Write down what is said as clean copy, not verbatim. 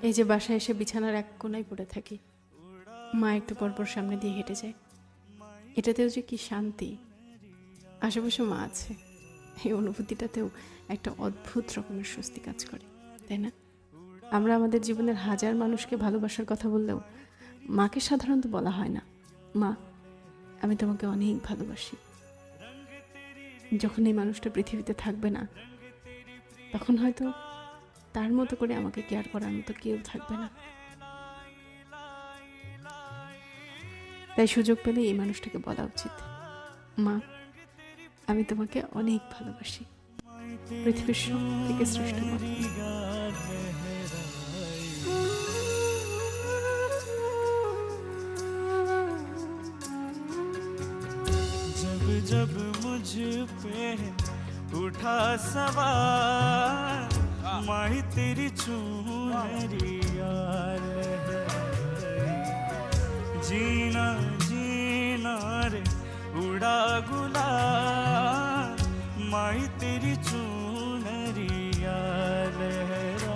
এই যে বাসায় এসে বিছানার এক কোনায় পড়ে থাকি, মা একটু পরপর সামনে দিয়ে হেঁটে যায়। এটাতেও যে কি শান্তি, আশেপাশে মা আছে, এই অনুভূতিটাতেও একটা অদ্ভুত রকমের স্বস্তি কাজ করে, তাই না? আমরা আমাদের জীবনের হাজার মানুষকে ভালোবাসার কথা বললেও মাকে সাধারণত বলা হয় না, মা আমি তোমাকে অনেক ভালোবাসি। যখন এই মানুষটা পৃথিবীতে থাকবে না, তখন হয়তো তার মতো করে আমাকে কেয়ার করার মতো কেউ থাকবে না। তাই সুযোগ পেলে এই মানুষটাকে বলা উচিত, মা আমি তোমাকে অনেক ভালোবাসি, পৃথিবীর সব থেকে শ্রেষ্ঠ বন্ধু। जब जब मुझ पे उठा सवाल, माही तेरी चुनरी यार है, जीना जीना रे उड़ा गुलाल, माही तेरी चुनरी यार है।